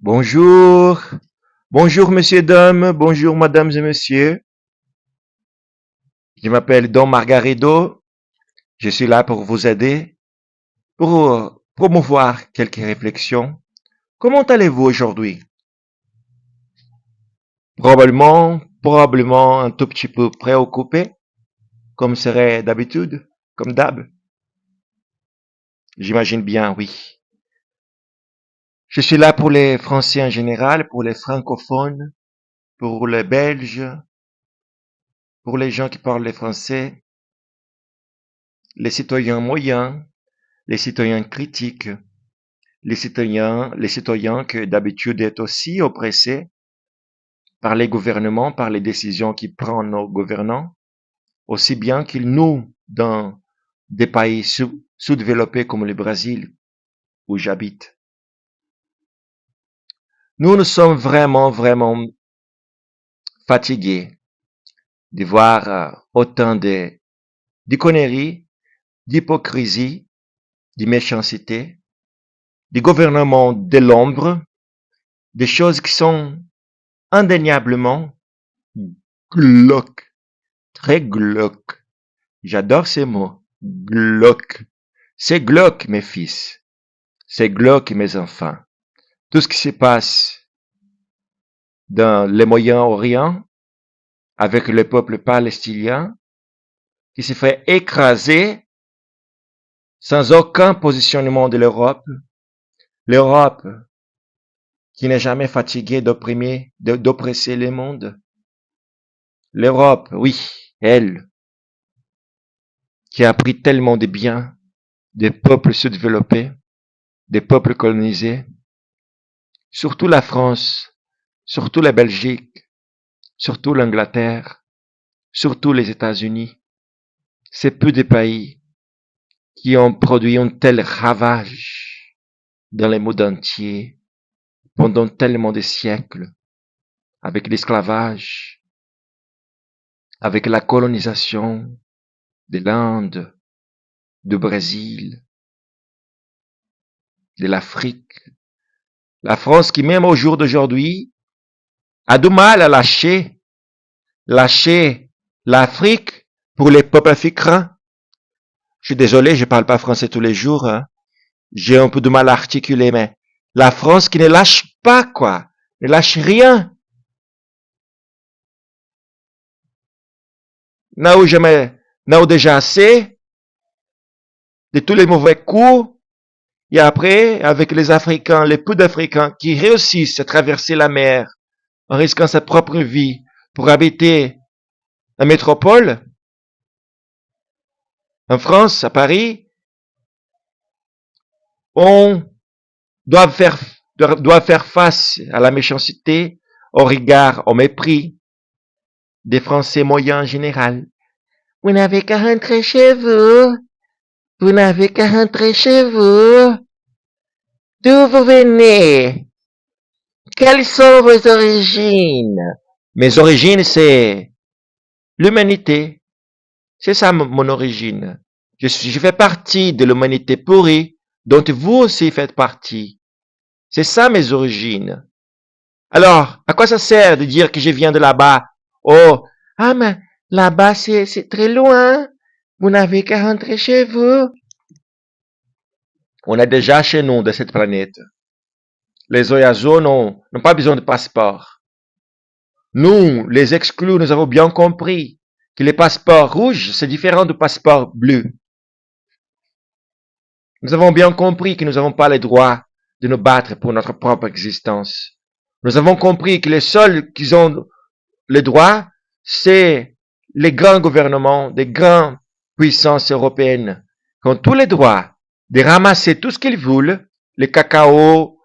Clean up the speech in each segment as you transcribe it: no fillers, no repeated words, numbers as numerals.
Bonjour, bonjour messieurs, dames, bonjour mesdames et messieurs. Je m'appelle Don Margaredo. Je suis là pour vous aider, pour promouvoir quelques réflexions. Comment allez-vous aujourd'hui? Probablement un tout petit peu préoccupé, comme serait d'habitude, comme d'hab. J'imagine bien, oui. Je suis là pour les Français en général, pour les francophones, pour les Belges, pour les gens qui parlent le français, les citoyens moyens, les citoyens critiques, les citoyens que d'habitude est aussi oppressés par les gouvernements, par les décisions qui prennent nos gouvernants, aussi bien qu'ils nous dans des pays sous-développés comme le Brésil où j'habite. Nous sommes vraiment fatigués de voir autant de conneries, d'hypocrisie, de méchanceté, des gouvernements de l'ombre, des choses qui sont indéniablement glauques, très glauques. J'adore ces mots. Glauque. C'est glauque, mes fils. C'est glauque, mes enfants. Tout ce qui se passe dans le Moyen-Orient avec le peuple palestinien qui se fait écraser sans aucun positionnement de l'Europe. L'Europe qui n'est jamais fatiguée d'oppresser le monde. L'Europe, oui, elle, qui a pris tellement de biens des peuples sous-développés, des peuples colonisés, surtout la France, surtout la Belgique, surtout l'Angleterre, surtout les États-Unis. C'est peu de pays qui ont produit un tel ravage dans le monde entier pendant tellement de siècles, avec l'esclavage, avec la colonisation de l'Inde, du Brésil, de l'Afrique. La France qui, même au jour d'aujourd'hui, a du mal à lâcher l'Afrique pour les peuples africains. Je suis désolé, je parle pas français tous les jours, hein. J'ai un peu de mal à articuler, mais la France qui ne lâche pas, quoi. Ne lâche rien. N'a où déjà assez de tous les mauvais coups. Et après, avec les Africains, les peu d'Africains qui réussissent à traverser la mer en risquant sa propre vie pour habiter la métropole, en France, à Paris, on doit faire, doit faire face à la méchanceté, au regard, au mépris des Français moyens en général. Vous n'avez qu'à rentrer chez vous. Vous n'avez qu'à rentrer chez vous. D'où vous venez? Quelles sont vos origines? Mes origines, c'est l'humanité. C'est ça mon origine. Je fais partie de l'humanité pourrie dont vous aussi faites partie. C'est ça mes origines. Alors, à quoi ça sert de dire que je viens de là-bas? Oh, ah mais là-bas c'est très loin. Vous n'avez qu'à rentrer chez vous. On est déjà chez nous de cette planète. Les oiseaux n'ont pas besoin de passeport. Nous, les exclus, nous avons bien compris que les passeports rouges, c'est différent du passeport bleu. Nous avons bien compris que nous n'avons pas le droit de nous battre pour notre propre existence. Nous avons compris que les seuls qui ont le droit, c'est les grands gouvernements, des grandes puissances européennes, qui ont tous les droits de ramasser tout ce qu'ils veulent, le cacao,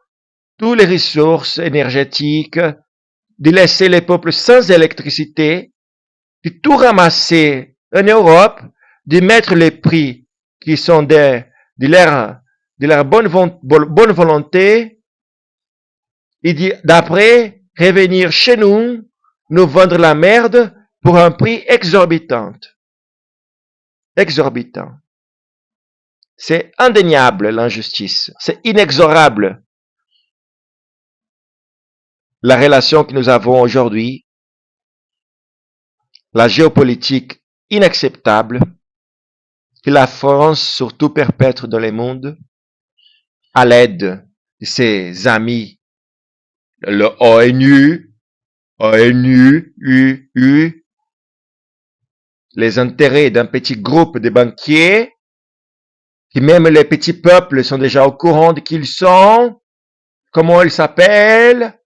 toutes les ressources énergétiques, de laisser les peuples sans électricité, de tout ramasser en Europe, de mettre les prix qui sont de leur bonne volonté, et d'après revenir chez nous, nous vendre la merde pour un prix exorbitant. Exorbitant. C'est indéniable l'injustice. C'est inexorable. la relation que nous avons aujourd'hui, la géopolitique inacceptable que la France surtout perpètre dans le monde à l'aide de ses amis, le ONU, les intérêts d'un petit groupe de banquiers, qui même les petits peuples sont déjà au courant de qui ils sont, comment ils s'appellent,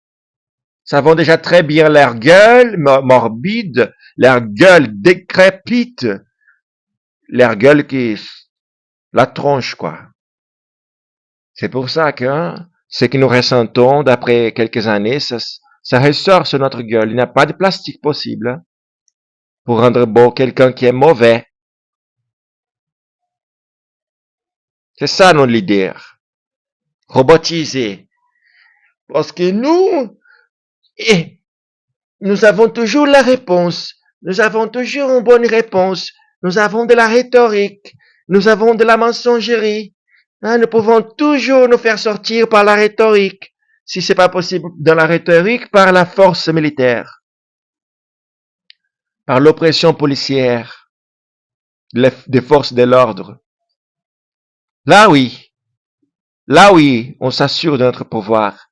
savons déjà très bien leur gueule morbide, leur gueule décrépite, leur gueule qui la tronche, quoi. C'est pour ça que ce que nous ressentons d'après quelques années, ça ressort sur notre gueule. Il n'y a pas de plastique possible pour rendre beau quelqu'un qui est mauvais. C'est ça notre leader. Robotisé. Parce que nous avons toujours la réponse. Nous avons toujours une bonne réponse. Nous avons de la rhétorique. Nous avons de la mensonger. Nous pouvons toujours nous faire sortir par la rhétorique. Si c'est pas possible dans la rhétorique, par la force militaire. Par l'oppression policière des forces de l'ordre. Là oui, on s'assure de notre pouvoir.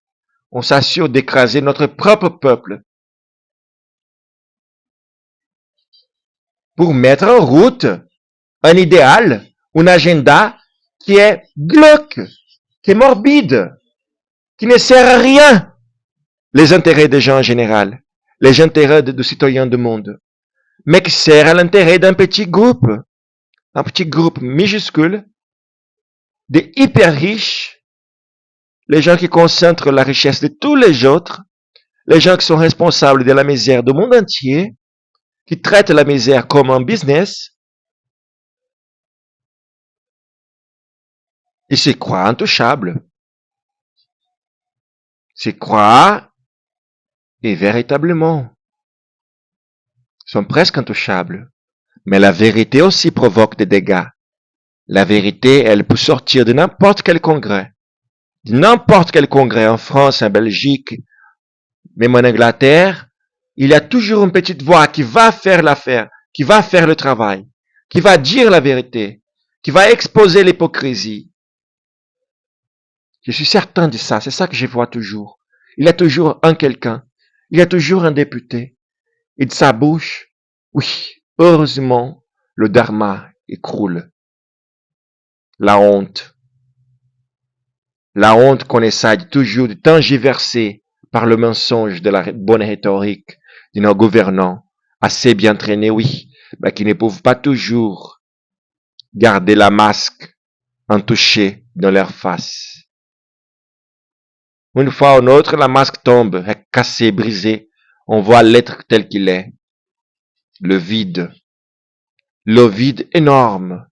On s'assure d'écraser notre propre peuple. Pour mettre en route un idéal, un agenda qui est glauque, qui est morbide, qui ne sert à rien. Les intérêts des gens en général, les intérêts des citoyens du monde, mais qui sert à l'intérêt d'un petit groupe minuscule, des hyper riches, les gens qui concentrent la richesse de tous les autres, les gens qui sont responsables de la misère du monde entier, qui traitent la misère comme un business. Ils se croient intouchables. Se croient, et véritablement, sont presque intouchables. Mais la vérité aussi provoque des dégâts. La vérité, elle peut sortir de n'importe quel congrès. De n'importe quel congrès en France, en Belgique, même en Angleterre, il y a toujours une petite voix qui va faire l'affaire, qui va faire le travail, qui va dire la vérité, qui va exposer l'hypocrisie. Je suis certain de ça, c'est ça que je vois toujours. Il y a toujours un quelqu'un, il y a toujours un député. Et de sa bouche, oui, heureusement, le dharma écroule. La honte qu'on essaie toujours de tergiverser par le mensonge de la bonne rhétorique de nos gouvernants, assez bien traînés, oui, mais qui ne peuvent pas toujours garder la masque entouchée dans leur face. Une fois ou une autre, la masque tombe, est cassée, brisée. On voit l'être tel qu'il est. Le vide énorme,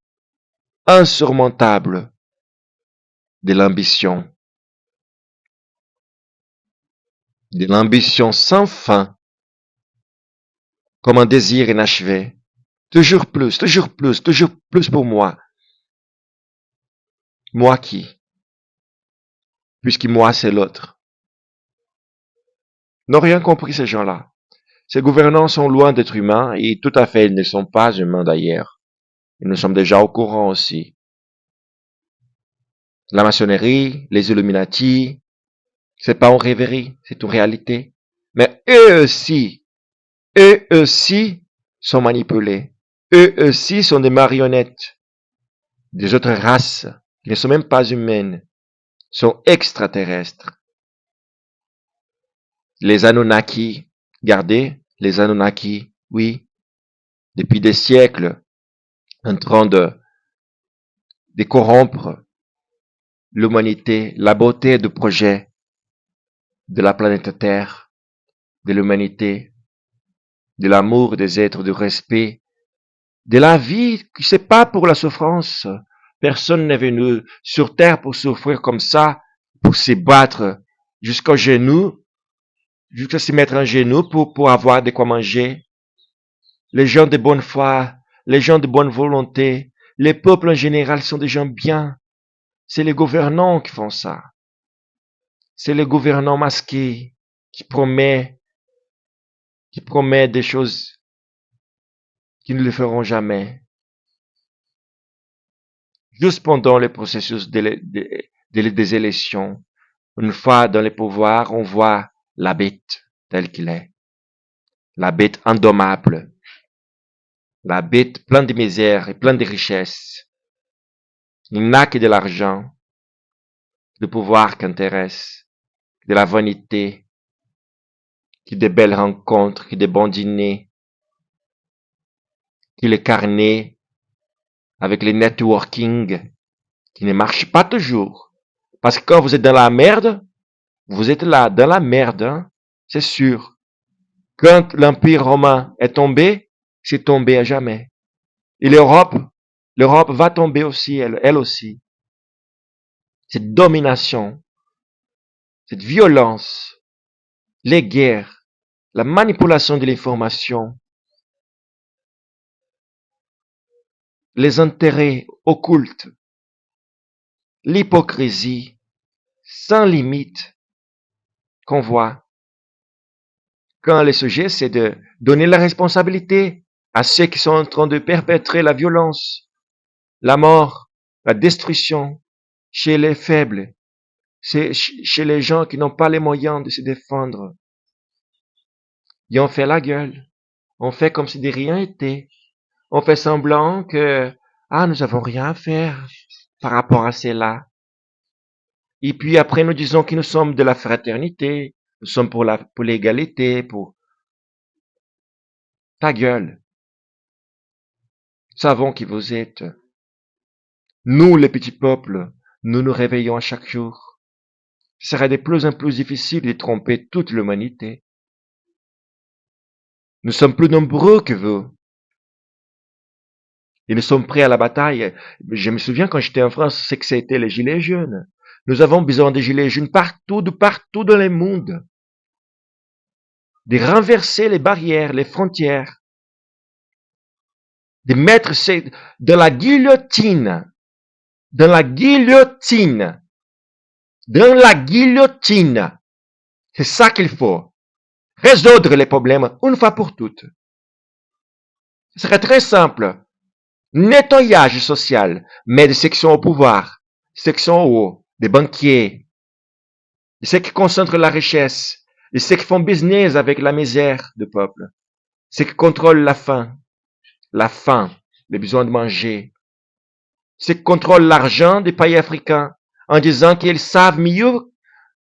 insurmontable de l'ambition sans fin, comme un désir inachevé. Toujours plus, toujours plus, toujours plus pour moi. Moi qui? Puisque moi c'est l'autre. N'ont rien compris ces gens-là. Ces gouvernants sont loin d'être humains et tout à fait ils ne sont pas humains d'ailleurs. Et nous sommes déjà au courant aussi. La maçonnerie, les Illuminati, c'est pas une rêverie, c'est une réalité. Mais eux aussi sont manipulés. Eux aussi sont des marionnettes des autres races qui ne sont même pas humaines, sont extraterrestres. Les Anunnaki, regardez, les Anunnaki, oui, depuis des siècles, en train de corrompre l'humanité, la beauté du projet de la planète Terre, de l'humanité, de l'amour des êtres, du respect, de la vie, c'est pas pour la souffrance. Personne n'est venu sur terre pour souffrir comme ça, pour se battre jusqu'au genou, jusqu'à se mettre en genou pour avoir de quoi manger. Les gens de bonne foi, les gens de bonne volonté, les peuples en général sont des gens bien. C'est les gouvernants qui font ça. C'est les gouvernants masqués qui promet, qui promet des choses qui ne le feront jamais. Juste pendant le processus des élections, une fois dans les pouvoirs, on voit la bête telle qu'il est. La bête indommable. La bête pleine de misère et pleine de richesses. Il n'a que de l'argent, le pouvoir qui intéresse, de la vanité, que de belles rencontres, que de bons dîners, que le carnet avec les networking qui ne marchent pas toujours. Parce que quand vous êtes dans la merde, vous êtes là, dans la merde, hein, c'est sûr. Quand l'Empire romain est tombé, c'est tombé à jamais. Et l'Europe va tomber aussi, elle aussi. Cette domination, cette violence, les guerres, la manipulation de l'information, les intérêts occultes, l'hypocrisie sans limite qu'on voit. Quand le sujet, c'est de donner la responsabilité à ceux qui sont en train de perpétrer la violence, la mort, la destruction chez les faibles, chez les gens qui n'ont pas les moyens de se défendre. Ils ont fait la gueule. On fait comme si de rien n'était. On fait semblant que, nous n'avons rien à faire par rapport à cela. Et puis après, nous disons que nous sommes de la fraternité, nous sommes pour l'égalité, pour ta gueule. Nous savons qui vous êtes. Nous, les petits peuples, nous nous réveillons à chaque jour. Ce serait de plus en plus difficile de tromper toute l'humanité. Nous sommes plus nombreux que vous. Et nous sommes prêts à la bataille. Je me souviens quand j'étais en France, c'est que c'était les gilets jaunes. Nous avons besoin des gilets jaunes partout, de partout dans le monde. De renverser les barrières, les frontières. De mettre dans la guillotine. Dans la guillotine. Dans la guillotine. C'est ça qu'il faut. Résoudre les problèmes une fois pour toutes. Ce serait très simple. Nettoyage social, mais de ceux qui sont au pouvoir, ceux qui sont en haut, des banquiers, de ceux qui concentrent la richesse, de ceux qui font business avec la misère du peuple, ceux qui contrôlent la faim, le besoin de manger, ceux qui contrôlent l'argent des pays africains en disant qu'ils savent mieux,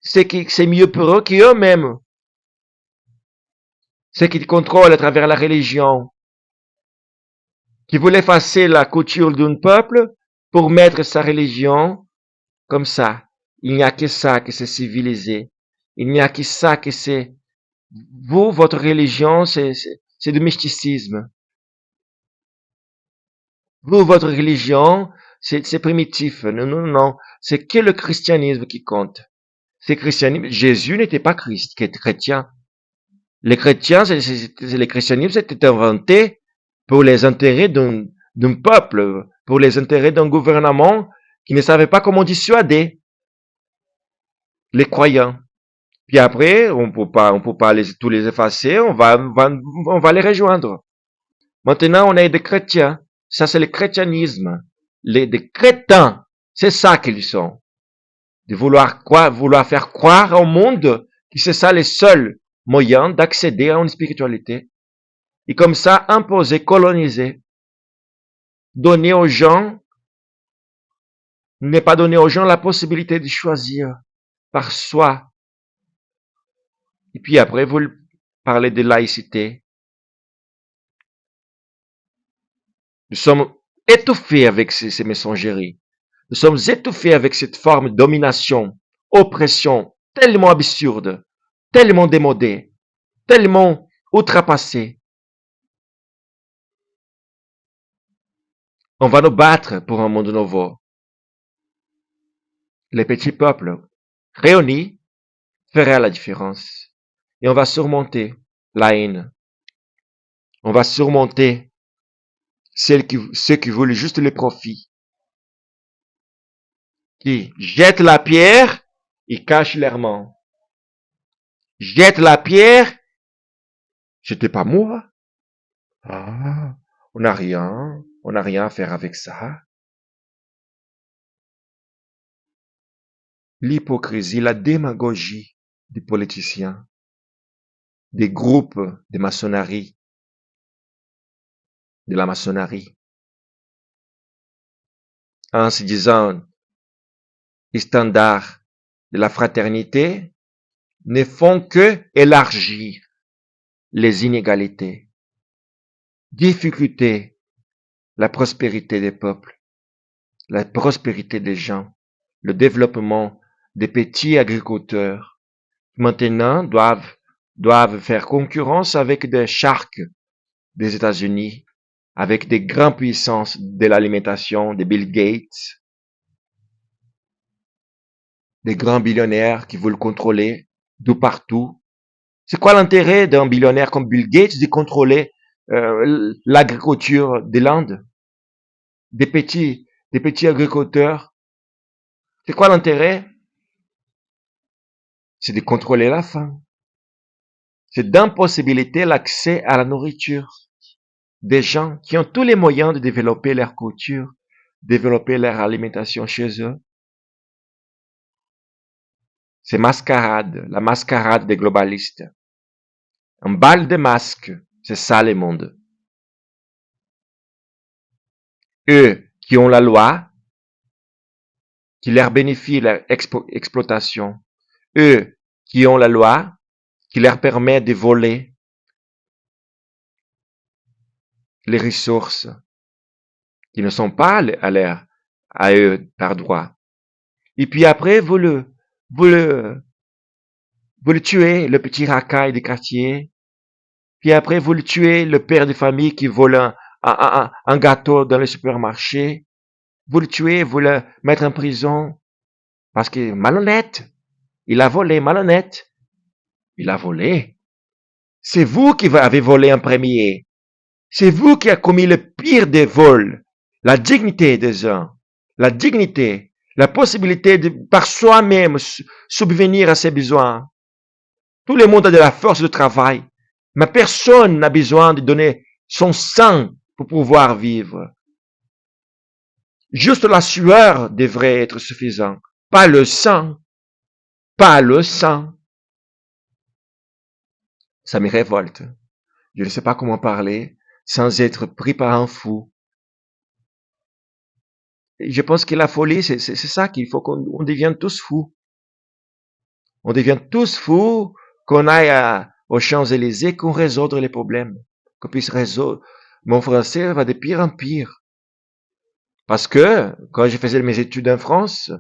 c'est mieux pour eux qu'eux-mêmes. Ceux qui contrôlent à travers la religion, qui veulent effacer la culture d'un peuple pour mettre sa religion comme ça. Il n'y a que ça que c'est civilisé. Il n'y a que ça que c'est... Vous, votre religion, c'est du mysticisme. Vous, votre religion, c'est primitif. Non, non, non. C'est que le christianisme qui compte. C'est christianisme. Jésus n'était pas chrétien. Les chrétiens, le christianisme, c'était inventé pour les intérêts d'un peuple, pour les intérêts d'un gouvernement qui ne savait pas comment dissuader les croyants. Puis après, on peut pas tous les effacer, on va les rejoindre. Maintenant, on est des chrétiens. Ça, c'est le chrétianisme. Des crétins. C'est ça qu'ils sont. De vouloir faire croire au monde que c'est ça le seul moyen d'accéder à une spiritualité. Et comme ça, imposer, coloniser. Donner aux gens, ne pas donner aux gens la possibilité de choisir par soi. Et puis après, vous parlez de laïcité. Nous sommes étouffés avec ces messageries. Nous sommes étouffés avec cette forme de domination, oppression, tellement absurde, tellement démodée, tellement outrepassée. On va nous battre pour un monde nouveau. Les petits peuples réunis feraient la différence. Et on va surmonter la haine. On va surmonter ceux qui veulent juste le profit. Qui jettent la pierre et cachent leurs mains. jette la pierre, c'était pas moi. Ah, on n'a rien à faire avec ça. L'hypocrisie, la démagogie des politiciens, des groupes de maçonnerie, de la maçonnerie, en se disant les standards de la fraternité ne font que élargir les inégalités, difficulter la prospérité des peuples, la prospérité des gens, le développement des petits agriculteurs qui maintenant doivent faire concurrence avec des sharks des États-Unis, avec des grandes puissances de l'alimentation, des Bill Gates, des grands billionnaires qui veulent contrôler de partout. C'est quoi l'intérêt d'un billionnaire comme Bill Gates de contrôler l'agriculture des Landes, des petits agriculteurs? C'est quoi l'intérêt? C'est de contrôler la faim. C'est d'impossibiliter l'accès à la nourriture des gens qui ont tous les moyens de développer leur culture, développer leur alimentation chez eux. C'est mascarade, la mascarade des globalistes. Un bal de masques, c'est ça le monde. Eux qui ont la loi, qui leur bénéficie leur exploitation. Eux qui ont la loi, qui leur permet de voler les ressources qui ne sont pas à eux par droit. Et puis après, vous le tuez, le petit racaille du quartier. Puis après, vous le tuez, le père de famille qui vole un gâteau dans le supermarché. Vous le tuez, vous le mettez en prison. Parce que malhonnête. Il a volé, malhonnête. Il a volé. C'est vous qui avez volé en premier. C'est vous qui avez commis le pire des vols. La dignité des uns. La dignité. La possibilité de, par soi-même, subvenir à ses besoins. Tout le monde a de la force de travail. Mais personne n'a besoin de donner son sang pour pouvoir vivre. Juste la sueur devrait être suffisant. Pas le sang. Pas le sang. Ça me révolte. Je ne sais pas comment parler sans être pris par un fou. Je pense que la folie, c'est ça qu'il faut qu'on devienne tous fous. On devient tous fous, qu'on aille aux Champs-Élysées, qu'on résoudre les problèmes. Qu'on puisse résoudre. Mon français va de pire en pire. Parce que, quand je faisais mes études en France,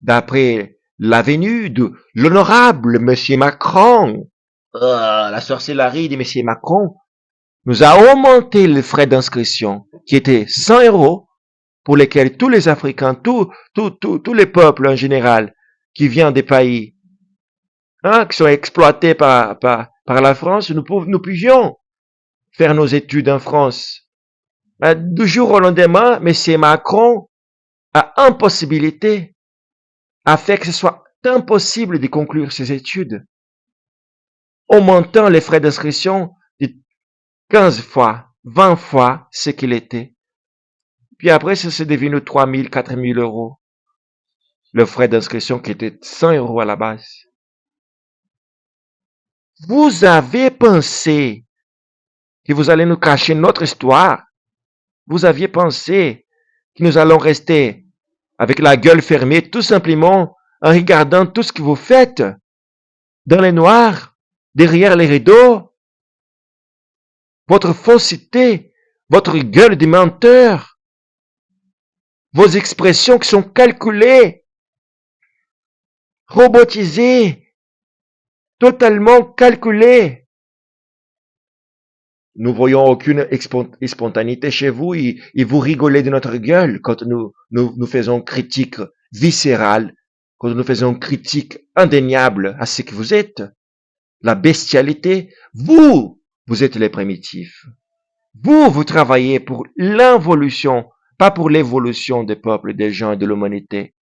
d'après la venue de l'honorable Monsieur Macron, la sorcellerie de Monsieur Macron, nous a augmenté les frais d'inscription, qui étaient 100 euros, pour lesquels tous les Africains, tous les peuples en général, qui viennent des pays, qui sont exploités par la France, nous pouvions faire nos études en France. Du jour au lendemain, M. Macron a impossibilité, a fait que ce soit impossible de conclure ses études, augmentant les frais d'inscription de 15 fois, 20 fois ce qu'il était. Puis après, ça s'est devenu 3 000, 4 000 euros. Le frais d'inscription qui était 100 euros à la base. Vous avez pensé que vous allez nous cacher notre histoire. Vous aviez pensé que nous allons rester avec la gueule fermée tout simplement en regardant tout ce que vous faites dans les noirs, derrière les rideaux. Votre fausseté, votre gueule de menteur, vos expressions qui sont calculées, robotisées, totalement calculées. Nous voyons aucune spontanéité chez vous et vous rigolez de notre gueule quand nous faisons critique viscérale, quand nous faisons critique indéniable à ce que vous êtes. La bestialité, vous êtes les primitifs. Vous travaillez pour l'involution, pas pour l'évolution des peuples, des gens et de l'humanité.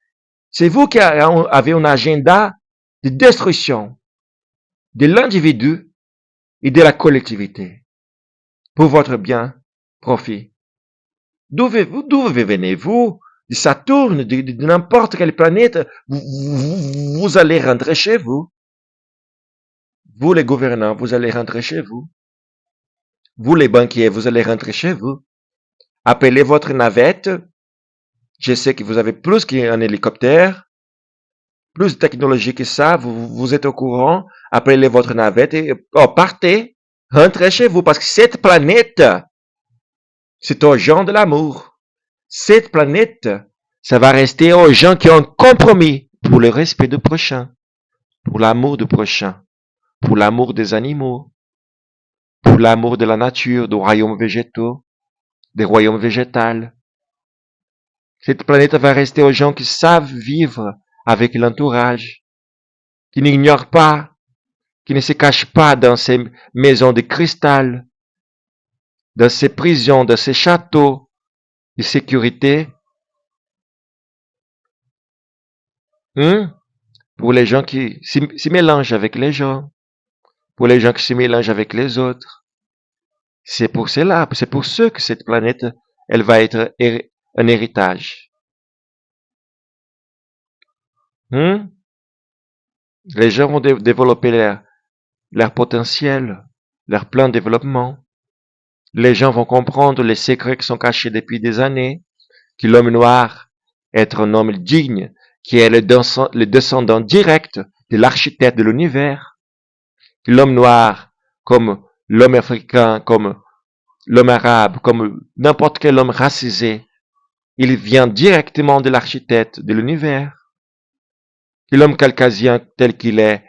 C'est vous qui avez un agenda de destruction. de l'individu et de la collectivité pour votre bien profit. D'où venez-vous? De Saturne, de n'importe quelle planète, vous allez rentrer chez vous. Vous, les gouvernants, vous allez rentrer chez vous. Vous, les banquiers, vous allez rentrer chez vous. Appelez votre navette. Je sais que vous avez plus qu'un hélicoptère, plus de technologie que ça. Vous êtes au courant. Appelez votre navette et partez. Rentrez chez vous parce que cette planète, c'est aux gens de l'amour. Cette planète, ça va rester aux gens qui ont compromis pour le respect du prochain, pour l'amour du prochain, pour l'amour des animaux, pour l'amour de la nature, des royaumes végétaux, des royaumes végétales. Cette planète va rester aux gens qui savent vivre avec l'entourage, qui n'ignorent pas, qui ne se cachent pas dans ces maisons de cristal, dans ces prisons, dans ces châteaux de sécurité. Pour les gens qui s'y mélangent avec les gens, pour les gens qui se mélangent avec les autres. C'est pour cela, c'est pour ceux que cette planète, elle va être un héritage. Les gens vont développer leur potentiel, leur plan de développement. Les gens vont comprendre les secrets qui sont cachés depuis des années, que l'homme noir est un homme digne, qui est le descendant direct de l'architecte de l'univers, que l'homme noir, comme l'homme africain, comme l'homme arabe, comme n'importe quel homme racisé, il vient directement de l'architecte de l'univers. Que l'homme caucasien tel qu'il est,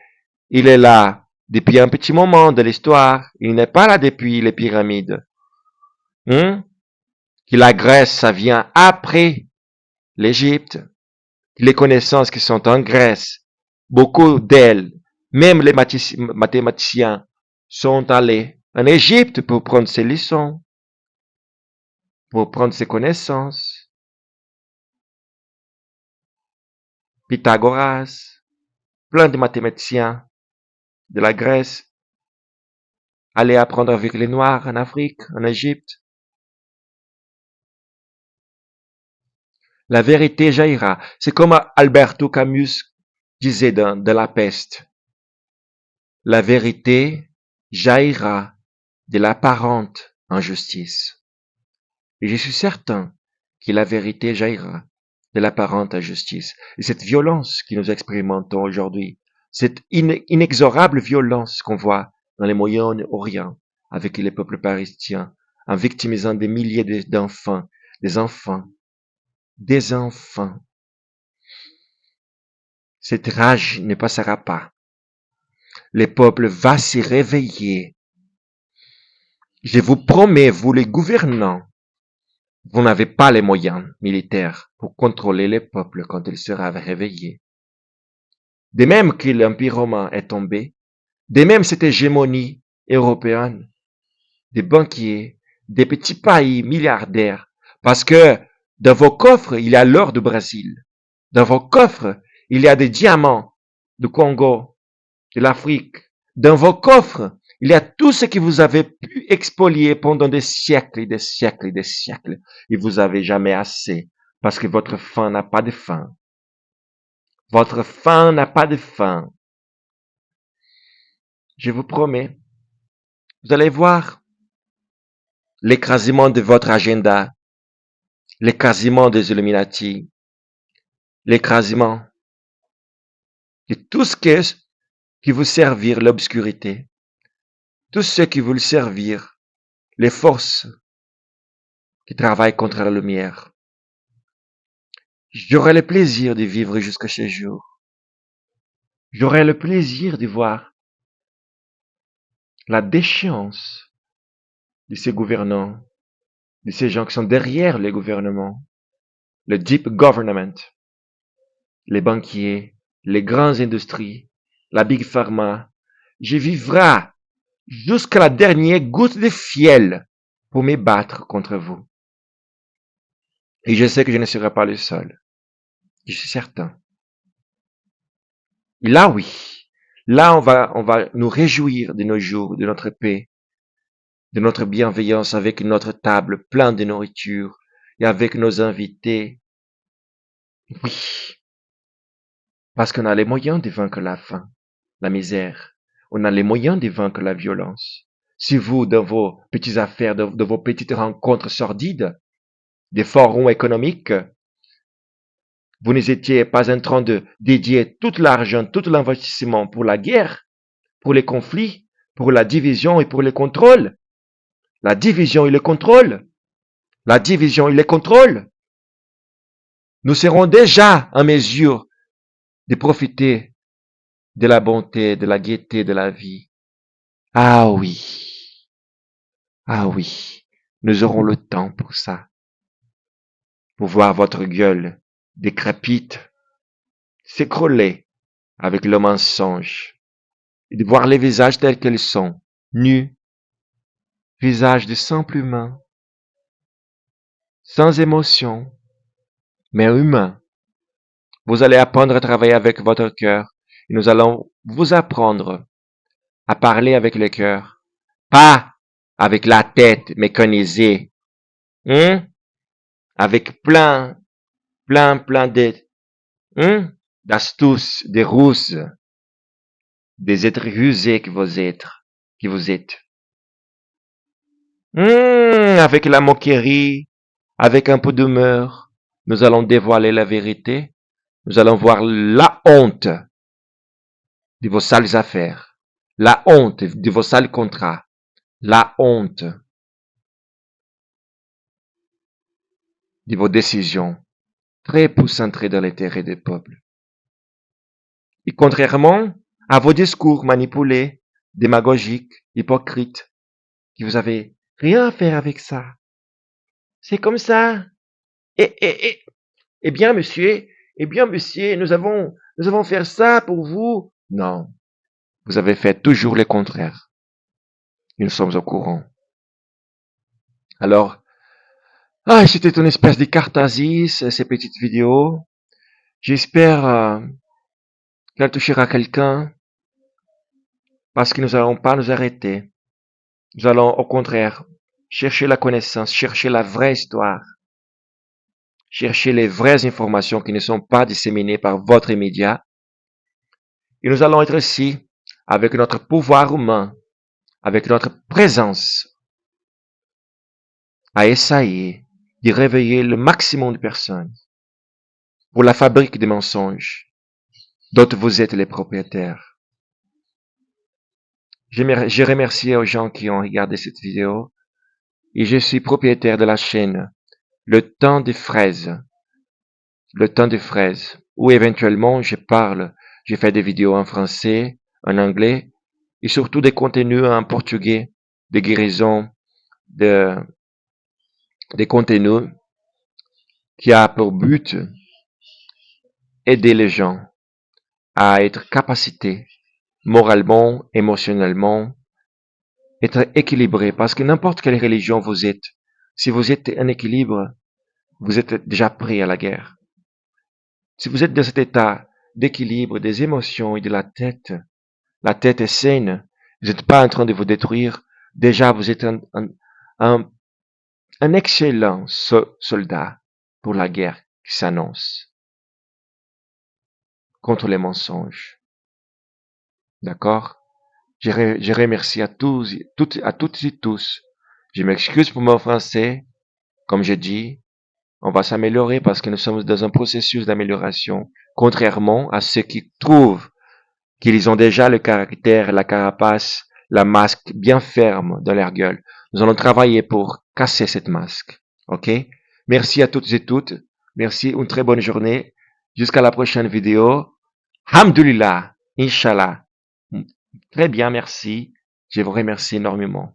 il est là depuis un petit moment de l'histoire. Il n'est pas là depuis les pyramides. Que la Grèce, ça vient après l'Égypte. Les connaissances qui sont en Grèce, beaucoup d'elles, même les mathématiciens, sont allés en Égypte pour prendre ces leçons, pour prendre ces connaissances. Pythagoras, plein de mathématiciens de la Grèce allaient apprendre avec les Noirs en Afrique, en Égypte. La vérité jaillira. C'est comme Alberto Camus disait dans La Peste. La vérité jaillira de l'apparente injustice. Et je suis certain que la vérité jaillira de l'apparente injustice. Et cette violence que nous expérimentons aujourd'hui, cette inexorable violence qu'on voit dans les Moyen-Orient avec les peuples palestiniens, en victimisant des milliers d'enfants, des enfants. Cette rage ne passera pas. Le peuple va s'y réveiller. Je vous promets, vous les gouvernants, vous n'avez pas les moyens militaires pour contrôler le peuple quand il sera réveillé. De même que l'Empire romain est tombé, de même cette hégémonie européenne, des banquiers, des petits pays milliardaires, parce que dans vos coffres, il y a l'or du Brésil. Dans vos coffres, il y a des diamants du Congo, de l'Afrique. Dans vos coffres, il y a tout ce que vous avez pu expolier pendant des siècles et des siècles et des siècles. Et vous avez jamais assez, parce que votre faim n'a pas de fin. Votre faim n'a pas de fin. Je vous promets, vous allez voir l'écrasement de votre agenda, l'écrasement des Illuminati, l'écrasement de tout ce qui vous servir l'obscurité, tout ce qui vous servir les forces qui travaillent contre la lumière. J'aurai le plaisir de vivre jusqu'à ce jour. J'aurai le plaisir de voir la déchéance de ces gouvernants, de ces gens qui sont derrière les gouvernements, le deep government, les banquiers, les grandes industries, la big pharma. Je vivrai jusqu'à la dernière goutte de fiel pour me battre contre vous. Et je sais que je ne serai pas le seul. Je suis certain. Et là, oui, Là, on va nous réjouir de nos jours, de notre paix, de notre bienveillance avec notre table pleine de nourriture et avec nos invités. Oui, parce qu'on a les moyens de vaincre la faim, la misère. On a les moyens de vaincre la violence. Si vous, dans vos petites affaires, de vos petites rencontres sordides, des forums économiques, vous n'étiez pas en train de dédier tout l'argent, tout l'investissement pour la guerre, pour les conflits, pour la division et pour le contrôle. La division et le contrôle. La division et le contrôle. Nous serons déjà en mesure de profiter de la bonté, de la gaieté de la vie. Ah oui, ah oui, nous aurons le temps pour ça, pour voir votre gueule décrépite s'écrouler avec le mensonge et de voir les visages tels qu'ils sont, nus, visages de simple humain, sans émotion, mais humain. Vous allez apprendre à travailler avec votre cœur et nous allons vous apprendre à parler avec le cœur, pas avec la tête mécanisée, hein? Avec plein hein? D'astuces, des ruses, des êtres rusés que vous êtes. Avec la moquerie, avec un peu d'humeur, nous allons dévoiler la vérité. Nous allons voir la honte de vos sales affaires, la honte de vos sales contrats, la honte de vos décisions très peu centrées dans l'intérêt des peuples. Et contrairement à vos discours manipulés, démagogiques, hypocrites, que vous avez rien à faire avec ça. C'est comme ça. Et, eh bien, monsieur, nous avons fait ça pour vous. Non. Vous avez fait toujours le contraire. Nous sommes au courant. Alors, c'était une espèce de catharsis, ces petites vidéos. J'espère qu'elle touchera quelqu'un parce que nous n'allons pas nous arrêter. Nous allons au contraire chercher la connaissance, chercher la vraie histoire, chercher les vraies informations qui ne sont pas disséminées par votre média. Et nous allons être ici avec notre pouvoir humain, avec notre présence à essayer de réveiller le maximum de personnes pour la fabrique des mensonges dont vous êtes les propriétaires. Je remercie aux gens qui ont regardé cette vidéo et je suis propriétaire de la chaîne Le Temps des Fraises. Le Temps des Fraises, où éventuellement je fais des vidéos en français, en anglais et surtout des contenus en portugais, des guérisons, des contenus qui a pour but aider les gens à être capacités moralement, émotionnellement, être équilibrés. Parce que n'importe quelle religion vous êtes, si vous êtes en équilibre, vous êtes déjà prêt à la guerre. Si vous êtes dans cet état d'équilibre des émotions et de la tête est saine, vous n'êtes pas en train de vous détruire, déjà vous êtes un, un excellent soldat pour la guerre qui s'annonce contre les mensonges. D'accord? Je remercie à tous, à toutes et tous. Je m'excuse pour mon français. Comme je dis, on va s'améliorer parce que nous sommes dans un processus d'amélioration. Contrairement à ceux qui trouvent qu'ils ont déjà le caractère, la carapace, la masque bien ferme dans leur gueule. Nous allons travailler pour casser cette masque. OK? Merci à toutes et toutes. Merci, une très bonne journée. Jusqu'à la prochaine vidéo. Hamdulillah. Inch'Allah. Très bien, merci. Je vous remercie énormément.